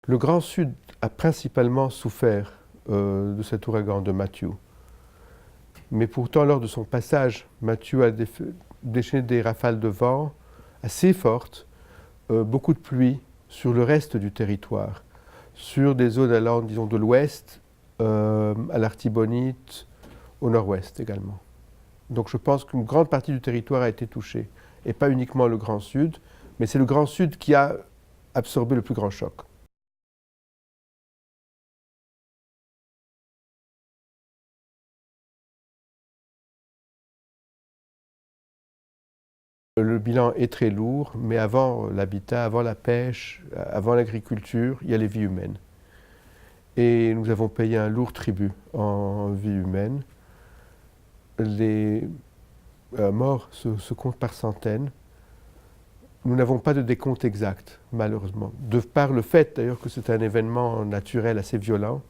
Le Grand Sud a principalement souffert de cet ouragan de Matthew. Mais pourtant, lors de son passage, Matthew a déchaîné des rafales de vent assez fortes, beaucoup de pluie sur le reste du territoire, sur des zones allant, disons, de l'ouest à l'Artibonite, au nord-ouest également. Donc je pense qu'une grande partie du territoire a été touchée, et pas uniquement le Grand Sud, mais c'est le Grand Sud qui a absorbé le plus grand choc. Le bilan est très lourd, mais avant l'habitat, avant la pêche, avant l'agriculture, il y a les vies humaines. Et nous avons payé un lourd tribut en vie humaine. Les morts se comptent par centaines. Nous n'avons pas de décompte exact, malheureusement, de par le fait d'ailleurs que c'est un événement naturel assez violent,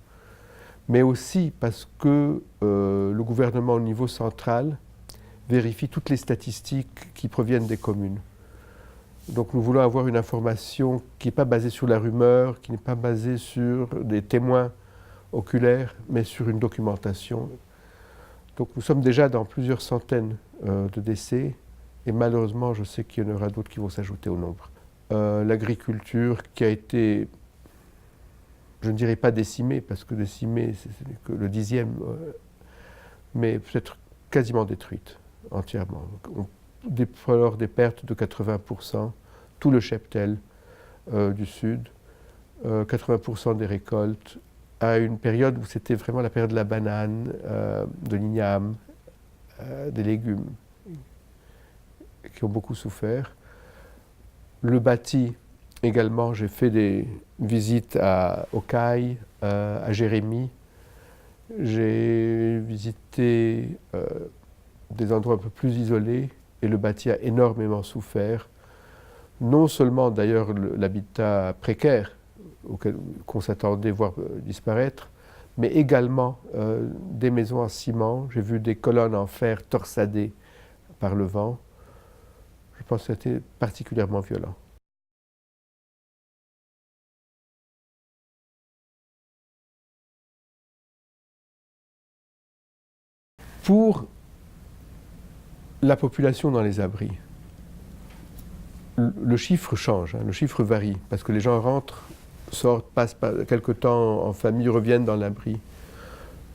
mais aussi parce que le gouvernement au niveau central vérifie toutes les statistiques qui proviennent des communes. Donc nous voulons avoir une information qui n'est pas basée sur la rumeur, qui n'est pas basée sur des témoins oculaires, mais sur une documentation. Donc nous sommes déjà dans plusieurs centaines de décès, et malheureusement je sais qu'il y en aura d'autres qui vont s'ajouter au nombre. L'agriculture qui a été, je ne dirais pas décimée, parce que décimée c'est que le 10e, mais peut-être quasiment détruite entièrement. On déplore des pertes de 80%, tout le cheptel du sud, 80% des récoltes, à une période où c'était vraiment la période de la banane, de l'igname, des légumes, qui ont beaucoup souffert. Le bâti également, j'ai fait des visites à Okai, à Jérémie. J'ai visité des endroits un peu plus isolés, et le bâti a énormément souffert. Non seulement d'ailleurs l'habitat précaire, qu'on s'attendait voir disparaître, mais également des maisons en ciment. J'ai vu des colonnes en fer torsadées par le vent. Je pense que c'était particulièrement violent. Pour la population dans les abris, le chiffre change, hein, le chiffre varie, parce que les gens rentrent, sortent, passent quelque temps en famille, reviennent dans l'abri.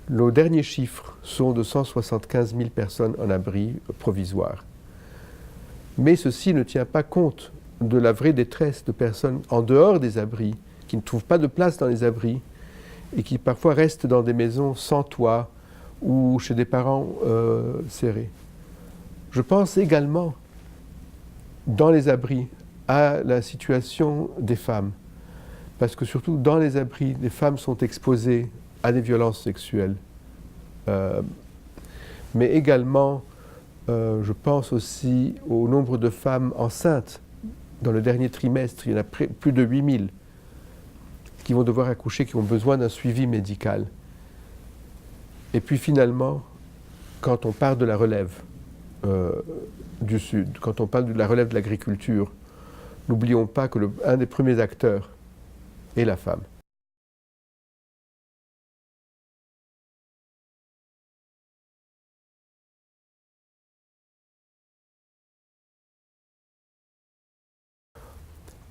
Nos derniers chiffres sont de 175 000 personnes en abri provisoire. Mais ceci ne tient pas compte de la vraie détresse de personnes en dehors des abris, qui ne trouvent pas de place dans les abris, et qui parfois restent dans des maisons sans toit ou chez des parents serrés. Je pense également, dans les abris, à la situation des femmes. Parce que surtout dans les abris, les femmes sont exposées à des violences sexuelles. Mais également, je pense aussi au nombre de femmes enceintes. Dans le dernier trimestre, il y en a plus de 8000 qui vont devoir accoucher, qui ont besoin d'un suivi médical. Et puis finalement, quand on parle de la relève du Sud, quand on parle de la relève de l'agriculture, n'oublions pas que un des premiers acteurs est la femme.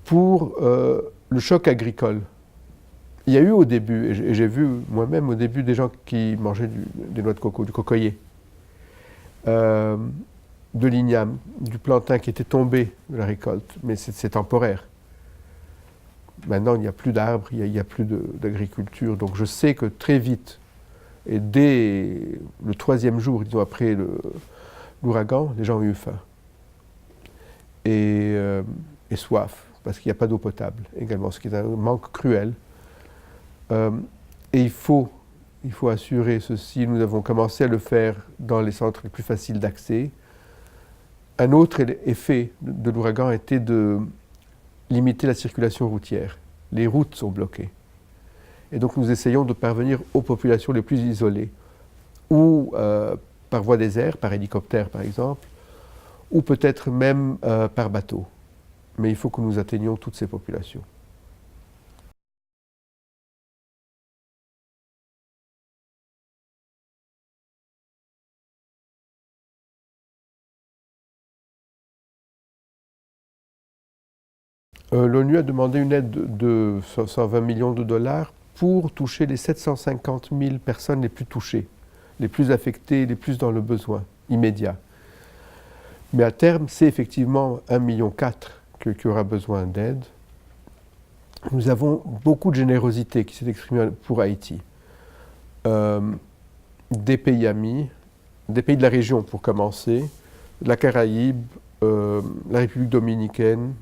Pour le choc agricole, il y a eu au début, et j'ai vu moi-même au début des gens qui mangeaient des noix de coco, du cocoyer, de l'igname, du plantain qui était tombé de la récolte, mais c'est temporaire. Maintenant, il n'y a plus d'arbres, il n'y a plus d'agriculture, donc je sais que très vite, et dès le 3e jour, disons après l'ouragan, les gens ont eu faim et soif, parce qu'il n'y a pas d'eau potable également, ce qui est un manque cruel. Et il faut assurer ceci. Nous avons commencé à le faire dans les centres les plus faciles d'accès. Un autre effet de l'ouragan était de limiter la circulation routière. Les routes sont bloquées. Et donc nous essayons de parvenir aux populations les plus isolées, ou par voie des airs, par hélicoptère par exemple, ou peut-être même par bateau. Mais il faut que nous atteignions toutes ces populations. L'ONU a demandé une aide de 120 millions de dollars pour toucher les 750 000 personnes les plus touchées, les plus affectées, les plus dans le besoin immédiat. Mais à terme, c'est effectivement 1,4 million qui aura besoin d'aide. Nous avons beaucoup de générosité qui s'est exprimée pour Haïti. Des pays amis, des pays de la région pour commencer, la Caraïbe, la République dominicaine,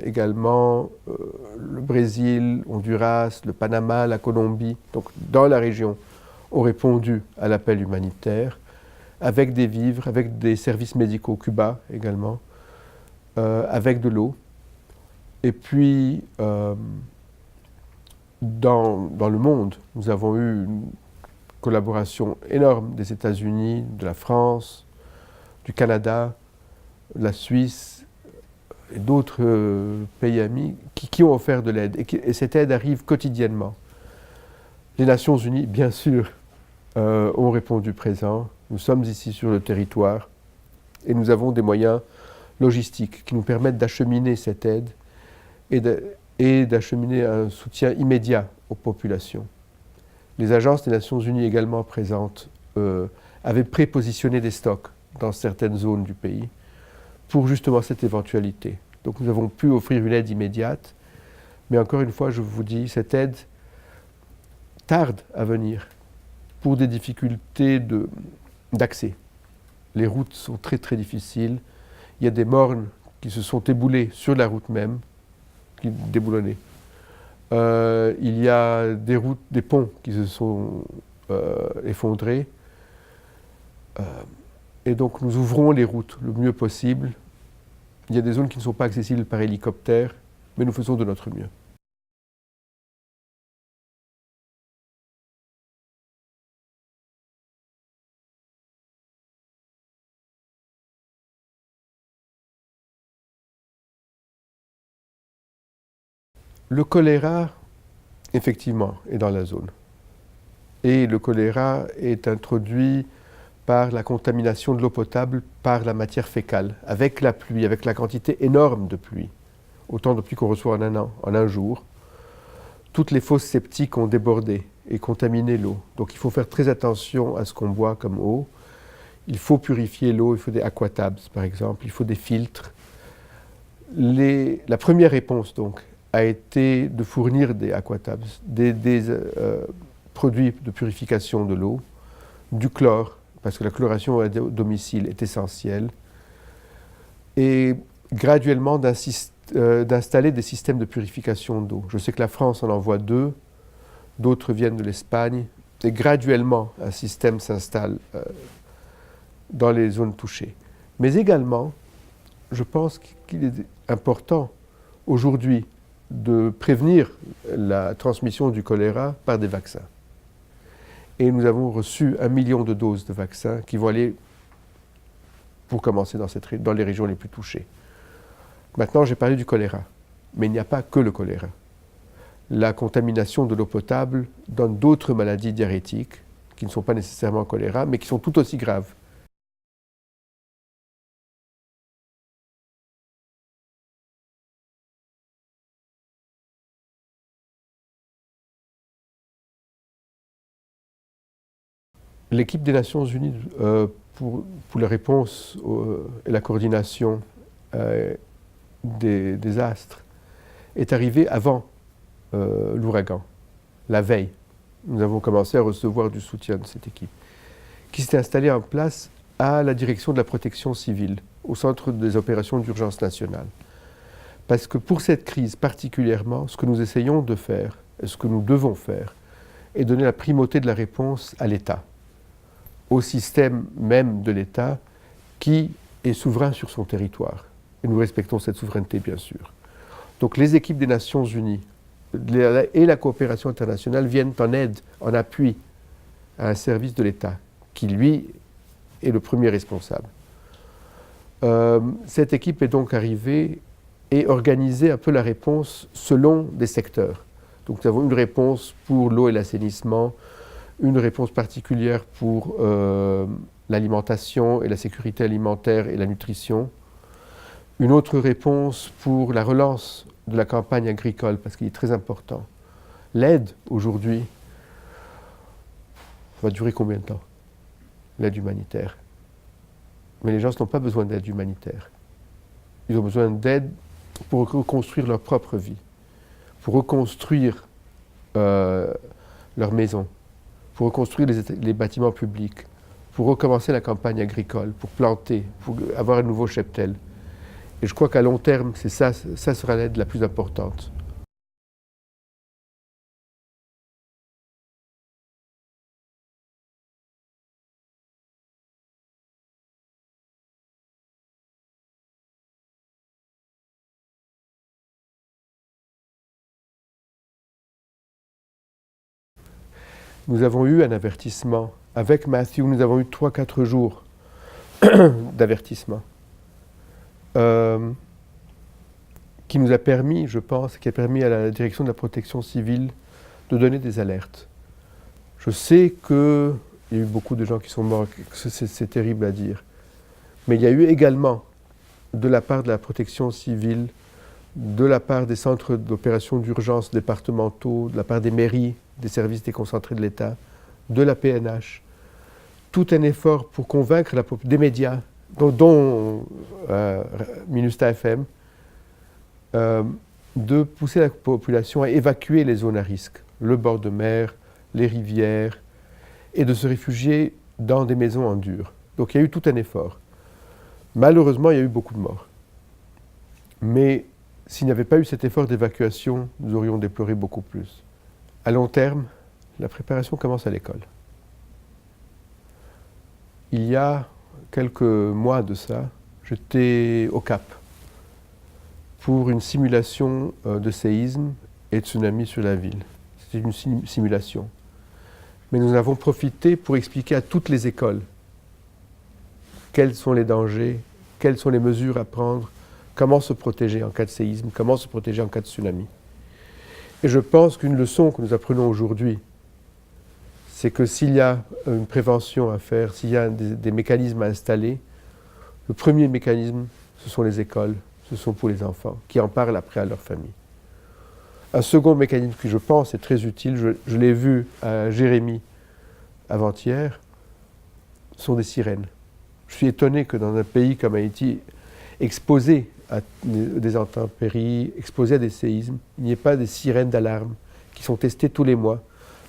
également le Brésil, Honduras, le Panama, la Colombie, donc dans la région, ont répondu à l'appel humanitaire avec des vivres, avec des services médicaux, Cuba également, avec de l'eau. Et puis, dans le monde, nous avons eu une collaboration énorme des États-Unis, de la France, du Canada, de la Suisse et d'autres pays amis qui ont offert de l'aide. Et cette aide arrive quotidiennement. Les Nations Unies, bien sûr, ont répondu présent. Nous sommes ici sur le territoire et nous avons des moyens logistiques qui nous permettent d'acheminer cette aide et d'acheminer un soutien immédiat aux populations. Les agences des Nations Unies également présentes avaient prépositionné des stocks dans certaines zones du pays pour justement cette éventualité. Donc nous avons pu offrir une aide immédiate, mais encore une fois, je vous dis, cette aide tarde à venir pour des difficultés d'accès. Les routes sont très très difficiles. Il y a des mornes qui se sont éboulées sur la route même, qui déboulonnées. Il y a des ponts qui se sont effondrés. Et donc nous ouvrons les routes le mieux possible. Il y a des zones qui ne sont pas accessibles par hélicoptère, mais nous faisons de notre mieux. Le choléra, effectivement, est dans la zone. Et le choléra est introduit par la contamination de l'eau potable par la matière fécale, avec la pluie, avec la quantité énorme de pluie, autant de pluie qu'on reçoit en un jour. Toutes les fosses septiques ont débordé et contaminé l'eau. Donc il faut faire très attention à ce qu'on boit comme eau. Il faut purifier l'eau, il faut des aquatabs par exemple, il faut des filtres. La première réponse donc a été de fournir des aquatabs, des produits de purification de l'eau, du chlore, parce que la chloration au domicile est essentielle, et graduellement d'installer des systèmes de purification d'eau. Je sais que la France en envoie 2, d'autres viennent de l'Espagne, et graduellement un système s'installe dans les zones touchées. Mais également, je pense qu'il est important aujourd'hui de prévenir la transmission du choléra par des vaccins. Et nous avons reçu 1 million de doses de vaccins qui vont aller, pour commencer, dans les régions les plus touchées. Maintenant, j'ai parlé du choléra, mais il n'y a pas que le choléra. La contamination de l'eau potable donne d'autres maladies diarrhétiques qui ne sont pas nécessairement choléra, mais qui sont tout aussi graves. L'équipe des Nations Unies pour la réponse et la coordination des désastres est arrivée avant l'ouragan, la veille. Nous avons commencé à recevoir du soutien de cette équipe, qui s'était installée en place à la direction de la protection civile, au centre des opérations d'urgence nationale. Parce que pour cette crise particulièrement, ce que nous essayons de faire, et ce que nous devons faire, est donner la primauté de la réponse à l'État, au système même de l'État qui est souverain sur son territoire. Et nous respectons cette souveraineté, bien sûr. Donc les équipes des Nations Unies et la coopération internationale viennent en aide, en appui à un service de l'État, qui lui est le premier responsable. Cette équipe est donc arrivée et organisé un peu la réponse selon des secteurs. Donc nous avons une réponse pour l'eau et l'assainissement, une réponse particulière pour l'alimentation et la sécurité alimentaire et la nutrition, une autre réponse pour la relance de la campagne agricole, parce qu'il est très important. L'aide, aujourd'hui, va durer combien de temps? L'aide humanitaire. Mais les gens n'ont pas besoin d'aide humanitaire. Ils ont besoin d'aide pour reconstruire leur propre vie, pour reconstruire leur maison, pour reconstruire les bâtiments publics, pour recommencer la campagne agricole, pour planter, pour avoir un nouveau cheptel. Et je crois qu'à long terme, ça sera l'aide la plus importante. Nous avons eu un avertissement. Avec Matthew, nous avons eu 3-4 jours d'avertissement. Qui nous a permis, je pense, qui a permis à la direction de la protection civile de donner des alertes. Je sais qu'il y a eu beaucoup de gens qui sont morts, c'est terrible à dire. Mais il y a eu également, de la part de la protection civile, de la part des centres d'opération d'urgence départementaux, de la part des mairies, des services déconcentrés de l'État, de la PNH, tout un effort pour convaincre des médias, dont Minusta FM, de pousser la population à évacuer les zones à risque, le bord de mer, les rivières, et de se réfugier dans des maisons en dur. Donc il y a eu tout un effort. Malheureusement, il y a eu beaucoup de morts. Mais s'il n'y avait pas eu cet effort d'évacuation, nous aurions déploré beaucoup plus. À long terme, la préparation commence à l'école. Il y a quelques mois de ça, j'étais au Cap pour une simulation de séisme et de tsunami sur la ville. C'était une simulation. Mais nous en avons profité pour expliquer à toutes les écoles quels sont les dangers, quelles sont les mesures à prendre, comment se protéger en cas de séisme, comment se protéger en cas de tsunami. Et je pense qu'une leçon que nous apprenons aujourd'hui, c'est que s'il y a une prévention à faire, s'il y a des mécanismes à installer, le premier mécanisme, ce sont les écoles, ce sont pour les enfants, qui en parlent après à leur famille. Un second mécanisme qui, je pense, est très utile, je l'ai vu à Jérémie avant-hier, sont des sirènes. Je suis étonné que dans un pays comme Haïti, exposé à des intempéries, exposé à des séismes, il n'y ait pas des sirènes d'alarme qui sont testées tous les mois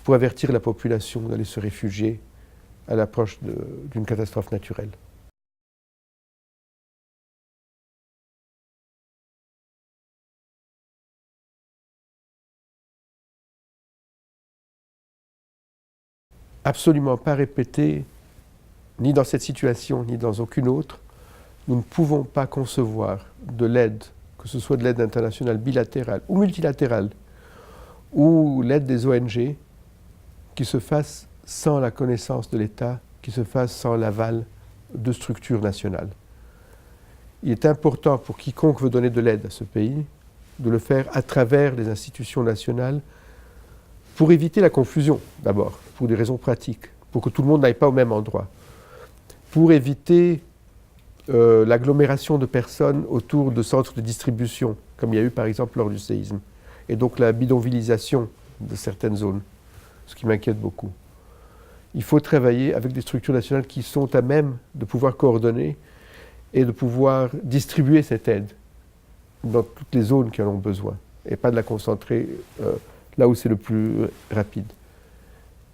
pour avertir la population d'aller se réfugier à l'approche d'une catastrophe naturelle. Absolument pas répéter, ni dans cette situation, ni dans aucune autre. Nous ne pouvons pas concevoir de l'aide, que ce soit de l'aide internationale bilatérale ou multilatérale, ou l'aide des ONG, qui se fasse sans la connaissance de l'État, qui se fasse sans l'aval de structures nationales. Il est important pour quiconque veut donner de l'aide à ce pays, de le faire à travers les institutions nationales, pour éviter la confusion, d'abord, pour des raisons pratiques, pour que tout le monde n'aille pas au même endroit, pour éviter l'agglomération de personnes autour de centres de distribution, comme il y a eu par exemple lors du séisme, et donc la bidonvillisation de certaines zones, ce qui m'inquiète beaucoup. Il faut travailler avec des structures nationales qui sont à même de pouvoir coordonner et de pouvoir distribuer cette aide dans toutes les zones qui en ont besoin, et pas de la concentrer là où c'est le plus rapide.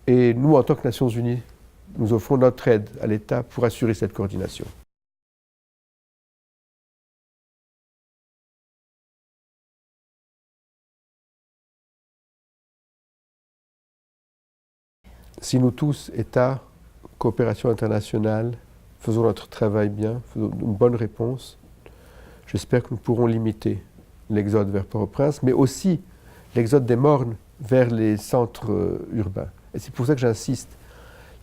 Et nous, en tant que Nations Unies, nous offrons notre aide à l'État pour assurer cette coordination. Si nous tous, États, coopération internationale, faisons notre travail bien, faisons une bonne réponse, j'espère que nous pourrons limiter l'exode vers Port-au-Prince, mais aussi l'exode des mornes vers les centres urbains. Et c'est pour ça que j'insiste.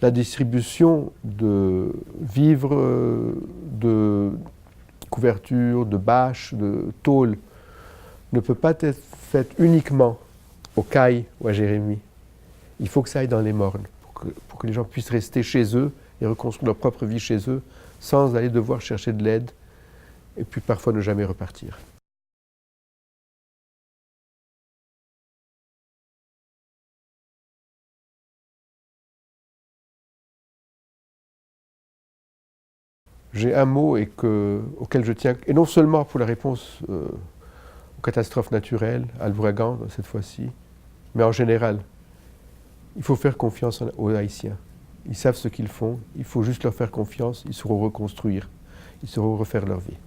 La distribution de vivres, de couvertures, de bâches, de tôles ne peut pas être faite uniquement au Caille ou à Jérémie. Il faut que ça aille dans les mornes, pour que les gens puissent rester chez eux et reconstruire leur propre vie chez eux, sans aller devoir chercher de l'aide, et puis parfois ne jamais repartir. j'ai un mot auquel je tiens, et non seulement pour la réponse aux catastrophes naturelles, à l'ouragan cette fois-ci, mais en général. Il faut faire confiance aux Haïtiens. Ils savent ce qu'ils font, il faut juste leur faire confiance, ils sauront reconstruire, ils sauront refaire leur vie.